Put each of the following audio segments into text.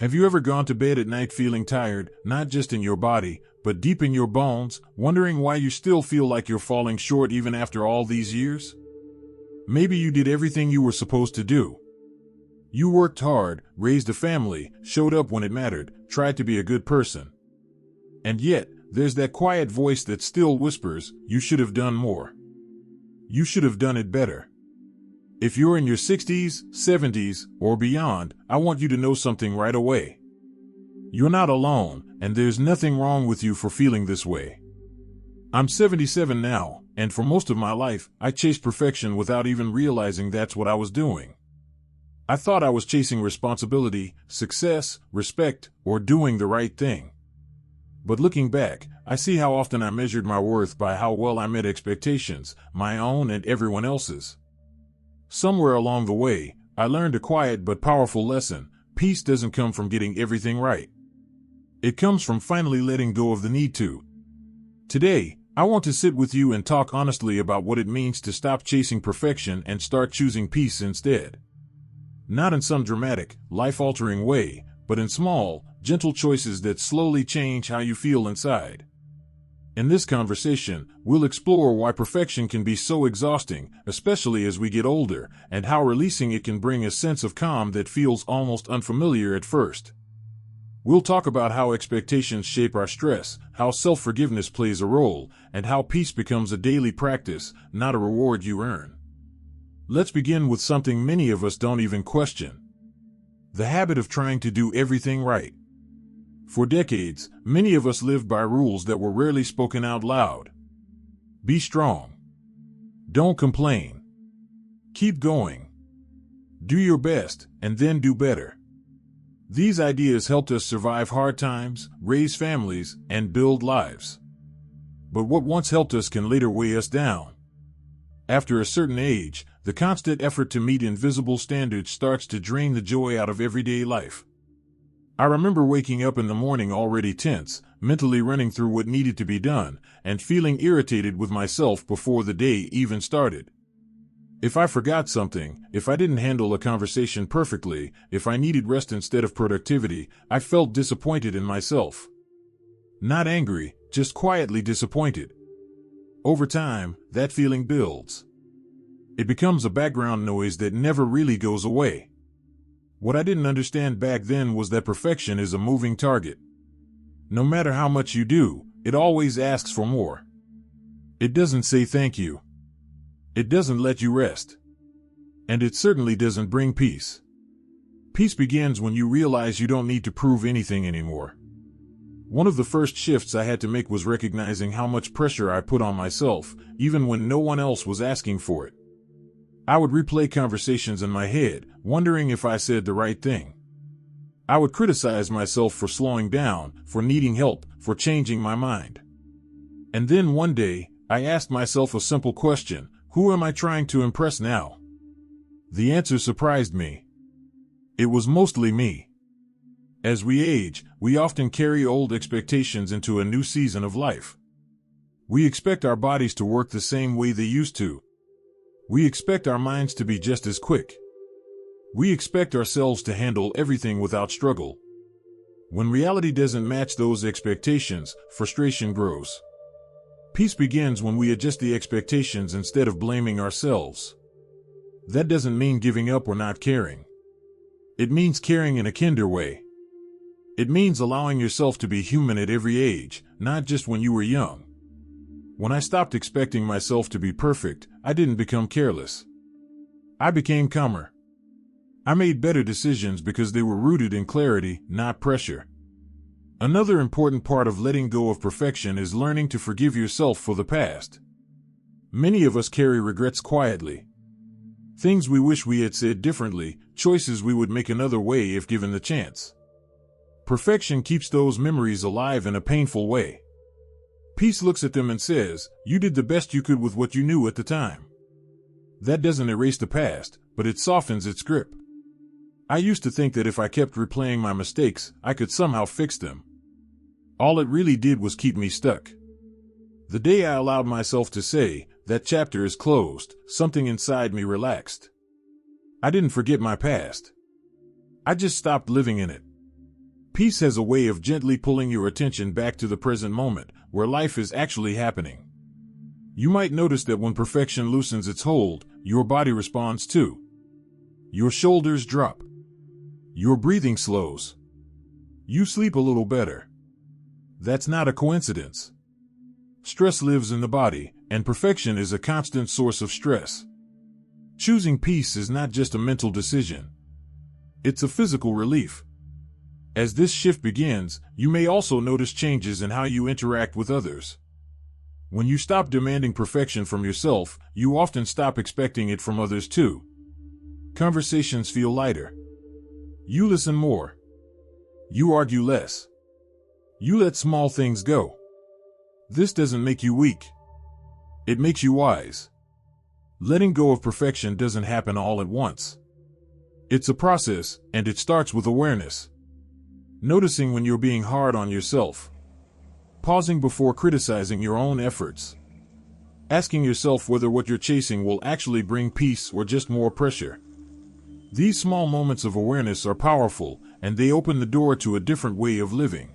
Have you ever gone to bed at night feeling tired, not just in your body, but deep in your bones, wondering why you still feel like you're falling short even after all these years? Maybe you did everything you were supposed to do. You worked hard, raised a family, showed up when it mattered, tried to be a good person. And yet, there's that quiet voice that still whispers, you should have done more. You should have done it better. If you're in your 60s, 70s, or beyond, I want you to know something right away. You're not alone, and there's nothing wrong with you for feeling this way. I'm 77 now, and for most of my life, I chased perfection without even realizing that's what I was doing. I thought I was chasing responsibility, success, respect, or doing the right thing. But looking back, I see how often I measured my worth by how well I met expectations, my own and everyone else's. Somewhere along the way, I learned a quiet but powerful lesson. Peace doesn't come from getting everything right. It comes from finally letting go of the need to. Today, I want to sit with you and talk honestly about what it means to stop chasing perfection and start choosing peace instead. Not in some dramatic, life-altering way, but in small, gentle choices that slowly change how you feel inside. In this conversation, we'll explore why perfection can be so exhausting, especially as we get older, and how releasing it can bring a sense of calm that feels almost unfamiliar at first. We'll talk about how expectations shape our stress, how self-forgiveness plays a role, and how peace becomes a daily practice, not a reward you earn. Let's begin with something many of us don't even question: the habit of trying to do everything right. For decades, many of us lived by rules that were rarely spoken out loud. Be strong. Don't complain. Keep going. Do your best, and then do better. These ideas helped us survive hard times, raise families, and build lives. But what once helped us can later weigh us down. After a certain age, the constant effort to meet invisible standards starts to drain the joy out of everyday life. I remember waking up in the morning already tense, mentally running through what needed to be done, and feeling irritated with myself before the day even started. If I forgot something, if I didn't handle a conversation perfectly, if I needed rest instead of productivity, I felt disappointed in myself. Not angry, just quietly disappointed. Over time, that feeling builds. It becomes a background noise that never really goes away. What I didn't understand back then was that perfection is a moving target. No matter how much you do, it always asks for more. It doesn't say thank you. It doesn't let you rest. And it certainly doesn't bring peace. Peace begins when you realize you don't need to prove anything anymore. One of the first shifts I had to make was recognizing how much pressure I put on myself, even when no one else was asking for it. I would replay conversations in my head, wondering if I said the right thing. I would criticize myself for slowing down, for needing help, for changing my mind. And then one day, I asked myself a simple question: who am I trying to impress now? The answer surprised me. It was mostly me. As we age, we often carry old expectations into a new season of life. We expect our bodies to work the same way they used to. We expect our minds to be just as quick. We expect ourselves to handle everything without struggle. When reality doesn't match those expectations, frustration grows. Peace begins when we adjust the expectations instead of blaming ourselves. That doesn't mean giving up or not caring. It means caring in a kinder way. It means allowing yourself to be human at every age, not just when you were young. When I stopped expecting myself to be perfect, I didn't become careless. I became calmer. I made better decisions because they were rooted in clarity, not pressure. Another important part of letting go of perfection is learning to forgive yourself for the past. Many of us carry regrets quietly. Things we wish we had said differently, choices we would make another way if given the chance. Perfection keeps those memories alive in a painful way. Peace looks at them and says, you did the best you could with what you knew at the time. That doesn't erase the past, but it softens its grip. I used to think that if I kept replaying my mistakes, I could somehow fix them. All it really did was keep me stuck. The day I allowed myself to say, that chapter is closed, something inside me relaxed. I didn't forget my past. I just stopped living in it. Peace has a way of gently pulling your attention back to the present moment, where life is actually happening. You might notice that when perfection loosens its hold, your body responds too. Your shoulders drop. Your breathing slows. You sleep a little better. That's not a coincidence. Stress lives in the body, and perfection is a constant source of stress. Choosing peace is not just a mental decision. It's a physical relief. As this shift begins, you may also notice changes in how you interact with others. When you stop demanding perfection from yourself, you often stop expecting it from others too. Conversations feel lighter. You listen more. You argue less. You let small things go. This doesn't make you weak. It makes you wise. Letting go of perfection doesn't happen all at once. It's a process, and it starts with awareness. Noticing when you're being hard on yourself. Pausing before criticizing your own efforts. Asking yourself whether what you're chasing will actually bring peace or just more pressure. These small moments of awareness are powerful, and they open the door to a different way of living.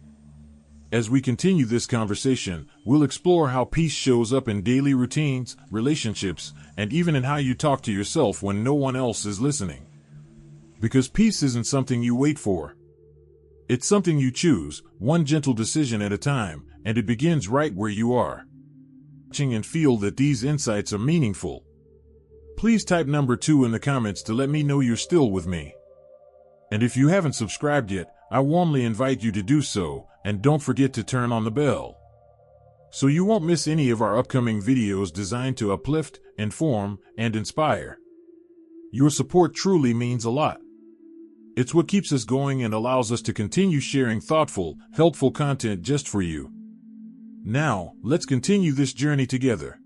As we continue this conversation, we'll explore how peace shows up in daily routines, relationships, and even in how you talk to yourself when no one else is listening. Because peace isn't something you wait for. It's something you choose, one gentle decision at a time, and it begins right where you are. And feel that these insights are meaningful. Please type number 2 in the comments to let me know you're still with me. And if you haven't subscribed yet, I warmly invite you to do so, and don't forget to turn on the bell, so you won't miss any of our upcoming videos designed to uplift, inform, and inspire. Your support truly means a lot. It's what keeps us going and allows us to continue sharing thoughtful, helpful content just for you. Now, let's continue this journey together.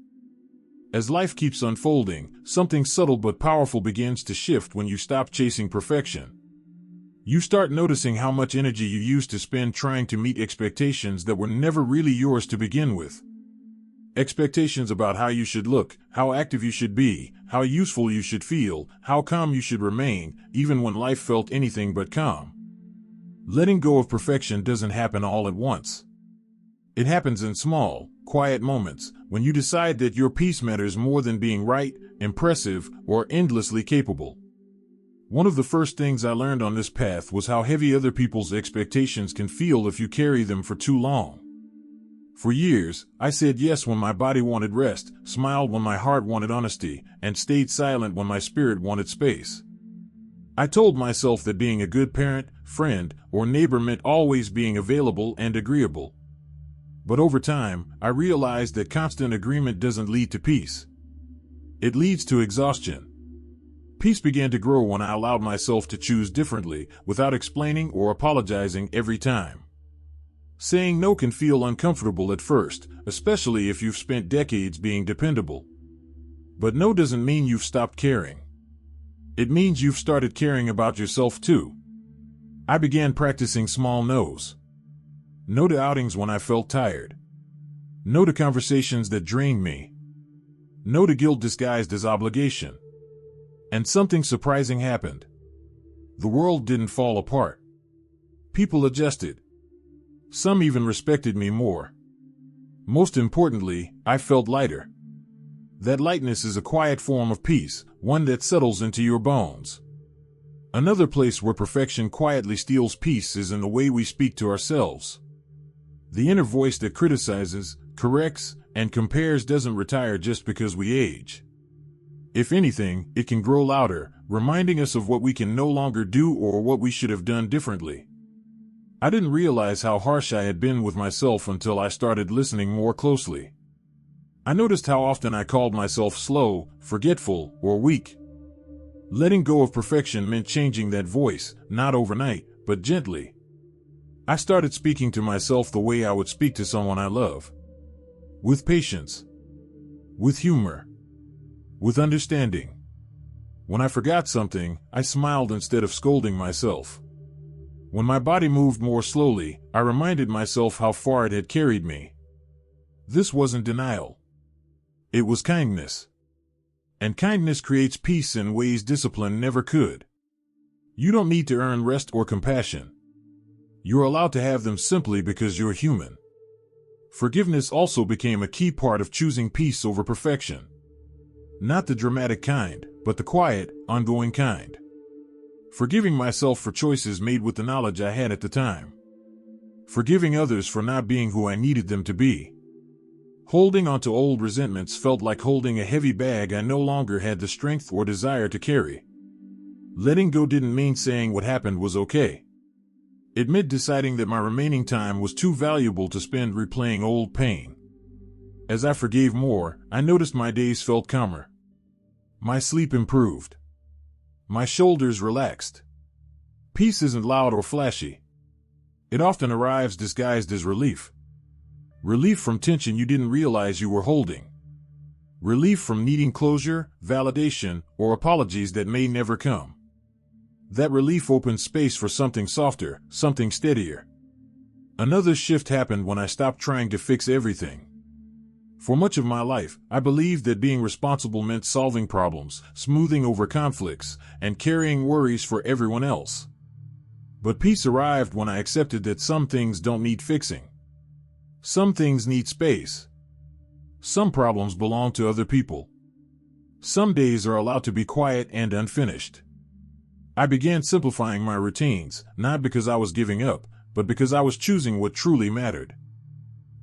As life keeps unfolding, something subtle but powerful begins to shift when you stop chasing perfection. You start noticing how much energy you used to spend trying to meet expectations that were never really yours to begin with. Expectations about how you should look, how active you should be, how useful you should feel, how calm you should remain, even when life felt anything but calm. Letting go of perfection doesn't happen all at once. It happens in small, quiet moments, when you decide that your peace matters more than being right, impressive, or endlessly capable. One of the first things I learned on this path was how heavy other people's expectations can feel if you carry them for too long. For years, I said yes when my body wanted rest, smiled when my heart wanted honesty, and stayed silent when my spirit wanted space. I told myself that being a good parent, friend, or neighbor meant always being available and agreeable. But over time, I realized that constant agreement doesn't lead to peace. It leads to exhaustion. Peace began to grow when I allowed myself to choose differently, without explaining or apologizing every time. Saying no can feel uncomfortable at first, especially if you've spent decades being dependable. But no doesn't mean you've stopped caring. It means you've started caring about yourself too. I began practicing small no's. No to outings when I felt tired. No to conversations that drained me. No to guilt disguised as obligation. And something surprising happened. The world didn't fall apart. People adjusted. Some even respected me more. Most importantly, I felt lighter. That lightness is a quiet form of peace, one that settles into your bones. Another place where perfection quietly steals peace is in the way we speak to ourselves. The inner voice that criticizes, corrects, and compares doesn't retire just because we age. If anything, it can grow louder, reminding us of what we can no longer do or what we should have done differently. I didn't realize how harsh I had been with myself until I started listening more closely. I noticed how often I called myself slow, forgetful, or weak. Letting go of perfection meant changing that voice, not overnight, but gently. I started speaking to myself the way I would speak to someone I love. With patience. With humor. With understanding. When I forgot something, I smiled instead of scolding myself. When my body moved more slowly, I reminded myself how far it had carried me. This wasn't denial. It was kindness. And kindness creates peace in ways discipline never could. You don't need to earn rest or compassion. You're allowed to have them simply because you're human. Forgiveness also became a key part of choosing peace over perfection. Not the dramatic kind, but the quiet, ongoing kind. Forgiving myself for choices made with the knowledge I had at the time. Forgiving others for not being who I needed them to be. Holding on to old resentments felt like holding a heavy bag I no longer had the strength or desire to carry. Letting go didn't mean saying what happened was okay. It meant deciding that my remaining time was too valuable to spend replaying old pain. As I forgave more, I noticed my days felt calmer. My sleep improved. My shoulders relaxed. Peace isn't loud or flashy. It often arrives disguised as relief. Relief from tension you didn't realize you were holding. Relief from needing closure, validation, or apologies that may never come. That relief opened space for something softer, something steadier. Another shift happened when I stopped trying to fix everything. For much of my life, I believed that being responsible meant solving problems, smoothing over conflicts, and carrying worries for everyone else. But peace arrived when I accepted that some things don't need fixing. Some things need space. Some problems belong to other people. Some days are allowed to be quiet and unfinished. I began simplifying my routines, not because I was giving up, but because I was choosing what truly mattered.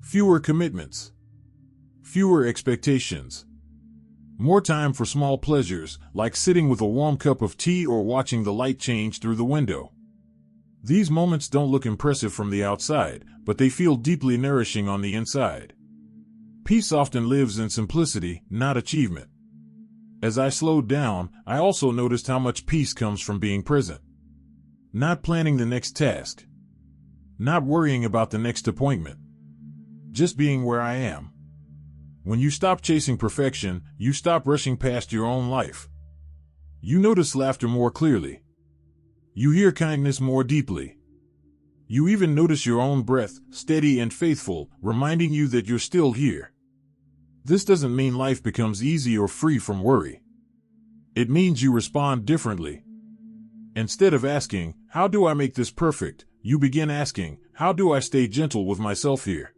Fewer commitments. Fewer expectations. More time for small pleasures, like sitting with a warm cup of tea or watching the light change through the window. These moments don't look impressive from the outside, but they feel deeply nourishing on the inside. Peace often lives in simplicity, not achievement. As I slowed down, I also noticed how much peace comes from being present. Not planning the next task. Not worrying about the next appointment. Just being where I am. When you stop chasing perfection, you stop rushing past your own life. You notice laughter more clearly. You hear kindness more deeply. You even notice your own breath, steady and faithful, reminding you that you're still here. This doesn't mean life becomes easy or free from worry. It means you respond differently. Instead of asking, "How do I make this perfect?" you begin asking, "How do I stay gentle with myself here?"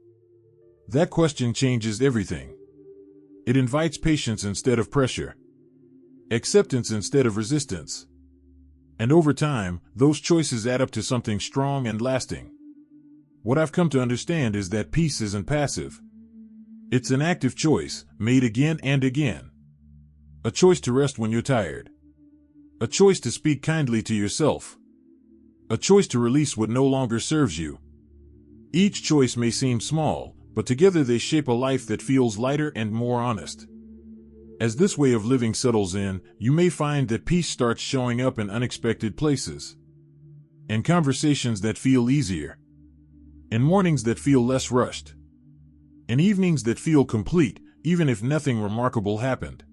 That question changes everything. It invites patience instead of pressure. Acceptance instead of resistance. And over time, those choices add up to something strong and lasting. What I've come to understand is that peace isn't passive. It's an active choice, made again and again. A choice to rest when you're tired. A choice to speak kindly to yourself. A choice to release what no longer serves you. Each choice may seem small, but together they shape a life that feels lighter and more honest. As this way of living settles in, you may find that peace starts showing up in unexpected places. In conversations that feel easier. In mornings that feel less rushed. In evenings that feel complete, even if nothing remarkable happened.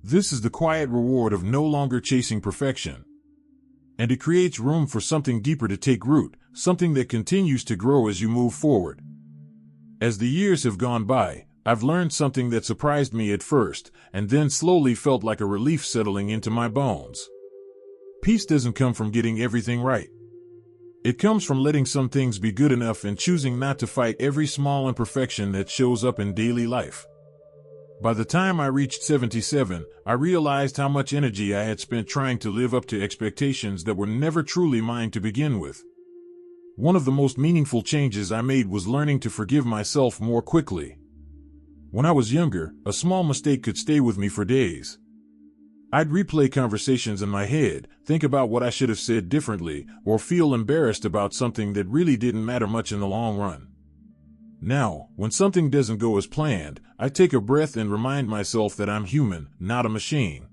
This is the quiet reward of no longer chasing perfection. And it creates room for something deeper to take root, something that continues to grow as you move forward. As the years have gone by, I've learned something that surprised me at first, and then slowly felt like a relief settling into my bones. Peace doesn't come from getting everything right. It comes from letting some things be good enough and choosing not to fight every small imperfection that shows up in daily life. By the time I reached 77, I realized how much energy I had spent trying to live up to expectations that were never truly mine to begin with. One of the most meaningful changes I made was learning to forgive myself more quickly. When I was younger, a small mistake could stay with me for days. I'd replay conversations in my head, think about what I should have said differently, or feel embarrassed about something that really didn't matter much in the long run. Now, when something doesn't go as planned, I take a breath and remind myself that I'm human, not a machine.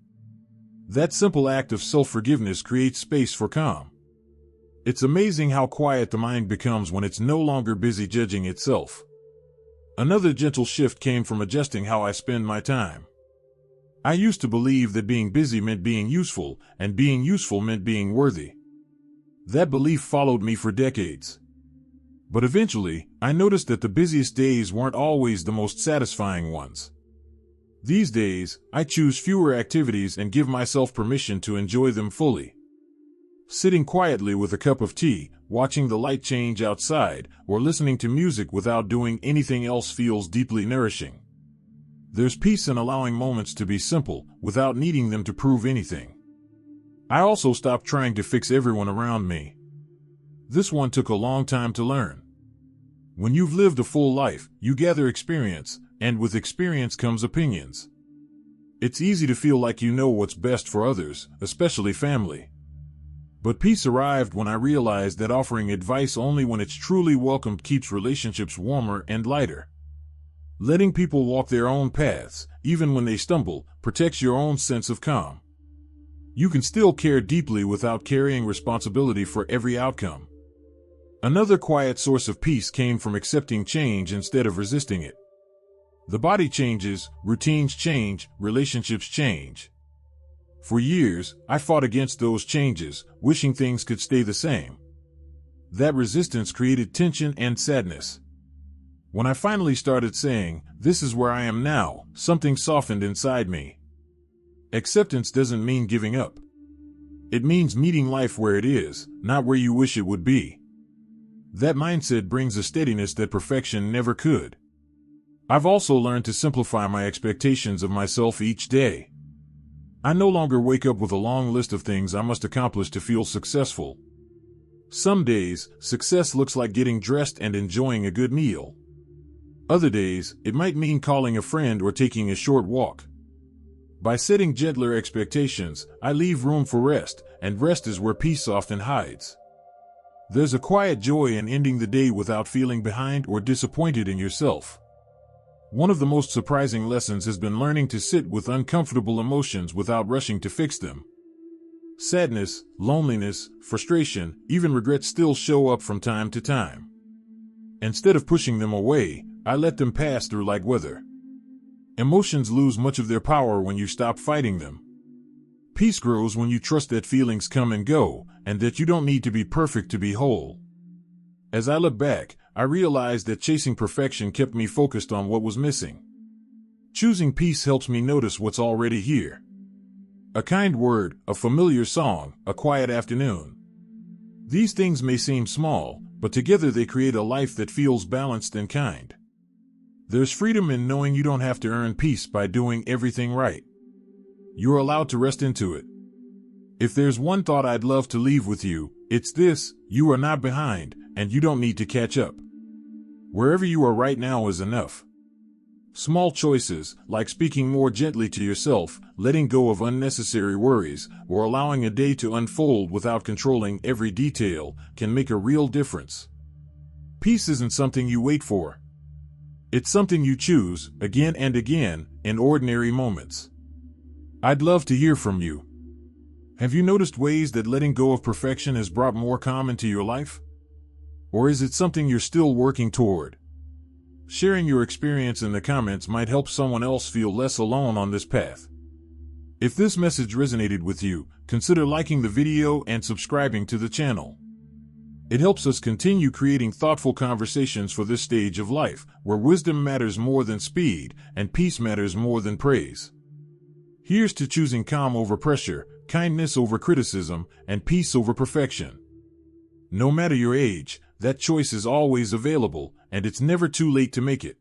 That simple act of self-forgiveness creates space for calm. It's amazing how quiet the mind becomes when it's no longer busy judging itself. Another gentle shift came from adjusting how I spend my time. I used to believe that being busy meant being useful, and being useful meant being worthy. That belief followed me for decades. But eventually, I noticed that the busiest days weren't always the most satisfying ones. These days, I choose fewer activities and give myself permission to enjoy them fully. Sitting quietly with a cup of tea, watching the light change outside, or listening to music without doing anything else feels deeply nourishing. There's peace in allowing moments to be simple, without needing them to prove anything. I also stopped trying to fix everyone around me. This one took a long time to learn. When you've lived a full life, you gather experience, and with experience comes opinions. It's easy to feel like you know what's best for others, especially family. But peace arrived when I realized that offering advice only when it's truly welcomed keeps relationships warmer and lighter. Letting people walk their own paths, even when they stumble, protects your own sense of calm. You can still care deeply without carrying responsibility for every outcome. Another quiet source of peace came from accepting change instead of resisting it. The body changes, routines change, relationships change. For years, I fought against those changes, wishing things could stay the same. That resistance created tension and sadness. When I finally started saying, "This is where I am now," something softened inside me. Acceptance doesn't mean giving up. It means meeting life where it is, not where you wish it would be. That mindset brings a steadiness that perfection never could. I've also learned to simplify my expectations of myself each day. I no longer wake up with a long list of things I must accomplish to feel successful. Some days, success looks like getting dressed and enjoying a good meal. Other days, it might mean calling a friend or taking a short walk. By setting gentler expectations, I leave room for rest, and rest is where peace often hides. There's a quiet joy in ending the day without feeling behind or disappointed in yourself. One of the most surprising lessons has been learning to sit with uncomfortable emotions without rushing to fix them. Sadness, loneliness, frustration, even regret still show up from time to time. Instead of pushing them away, I let them pass through like weather. Emotions lose much of their power when you stop fighting them. Peace grows when you trust that feelings come and go, and that you don't need to be perfect to be whole. As I look back, I realized that chasing perfection kept me focused on what was missing. Choosing peace helps me notice what's already here. A kind word, a familiar song, a quiet afternoon. These things may seem small, but together they create a life that feels balanced and kind. There's freedom in knowing you don't have to earn peace by doing everything right. You're allowed to rest into it. If there's one thought I'd love to leave with you, it's this: you are not behind, and you don't need to catch up. Wherever you are right now is enough. Small choices, like speaking more gently to yourself, letting go of unnecessary worries, or allowing a day to unfold without controlling every detail, can make a real difference. Peace isn't something you wait for. It's something you choose, again and again, in ordinary moments. I'd love to hear from you. Have you noticed ways that letting go of perfection has brought more calm into your life? Or is it something you're still working toward? Sharing your experience in the comments might help someone else feel less alone on this path. If this message resonated with you, consider liking the video and subscribing to the channel. It helps us continue creating thoughtful conversations for this stage of life, where wisdom matters more than speed, and peace matters more than praise. Here's to choosing calm over pressure, kindness over criticism, and peace over perfection. No matter your age, that choice is always available, and it's never too late to make it.